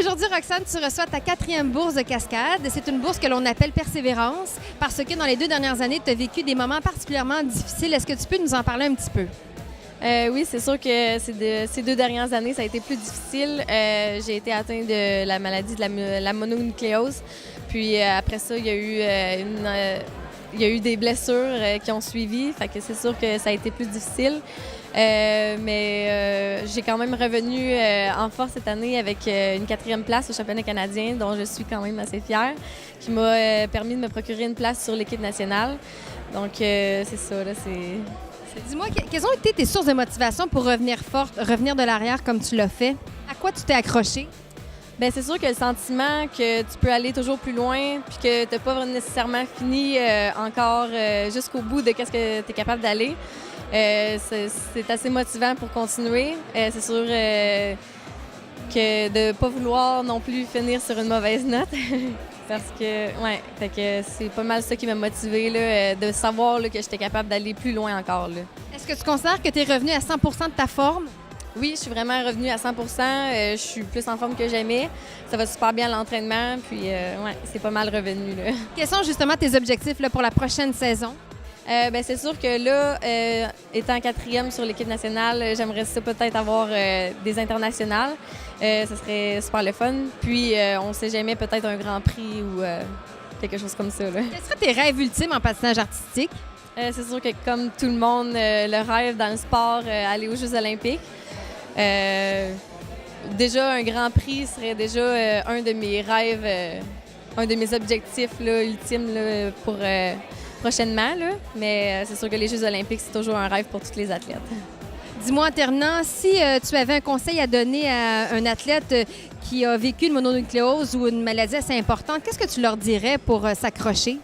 Aujourd'hui, Roxane, tu reçois ta 4e bourse de cascade. C'est une bourse que l'on appelle Persévérance parce que dans les 2 dernières années, tu as vécu des moments particulièrement difficiles. Est-ce que tu peux nous en parler un petit peu? Oui, c'est sûr que ces 2 dernières années, ça a été plus difficile. J'ai été atteinte de la maladie de la mononucléose. Puis après ça, il y a eu des blessures qui ont suivi. Fait que c'est sûr que ça a été plus difficile. Mais j'ai quand même revenu en force cette année avec une 4e place au championnat canadien, dont je suis quand même assez fière, qui m'a permis de me procurer une place sur l'équipe nationale. Donc c'est ça, là, Dis-moi, quelles ont été tes sources de motivation pour revenir forte, revenir de l'arrière comme tu l'as fait? À quoi tu t'es accroché? Bien, c'est sûr que le sentiment que tu peux aller toujours plus loin puis que tu n'as pas nécessairement fini encore jusqu'au bout de ce que tu es capable d'aller, c'est assez motivant pour continuer. C'est sûr que de ne pas vouloir non plus finir sur une mauvaise note. Parce que, ouais, fait que c'est pas mal ça qui m'a motivée, là, de savoir là, que j'étais capable d'aller plus loin encore. Là. Est-ce que tu considères que tu es revenu à 100 de ta forme? Oui, je suis vraiment revenue à 100 je suis plus en forme que jamais. Ça va super bien à l'entraînement, puis ouais, c'est pas mal revenu. Là. Quels sont justement tes objectifs là, pour la prochaine saison? Bien, c'est sûr que là, étant 4e sur l'équipe nationale, j'aimerais ça peut-être avoir des internationales. Ce serait super le fun. Puis, on ne sait jamais, peut-être un grand prix ou quelque chose comme ça. Là. Quels seraient tes rêves ultimes en patinage artistique? C'est sûr que comme tout le monde, le rêve dans le sport, aller aux Jeux olympiques. Déjà, un grand prix serait déjà un de mes rêves, un de mes objectifs là, ultimes là, pour prochainement. Là. Mais c'est sûr que les Jeux olympiques, c'est toujours un rêve pour tous les athlètes. Dis-moi en terminant, si tu avais un conseil à donner à un athlète qui a vécu une mononucléose ou une maladie assez importante, qu'est-ce que tu leur dirais pour s'accrocher?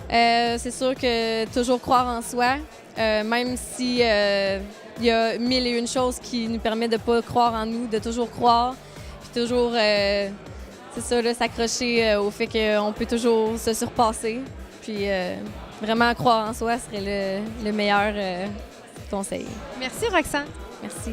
C'est sûr que toujours croire en soi, même si il y a 1001 choses qui nous permettent de ne pas croire en nous, de toujours croire, puis toujours, c'est ça, là, s'accrocher au fait qu'on peut toujours se surpasser. Puis vraiment croire en soi serait le meilleur conseil. Merci, Roxane. Merci.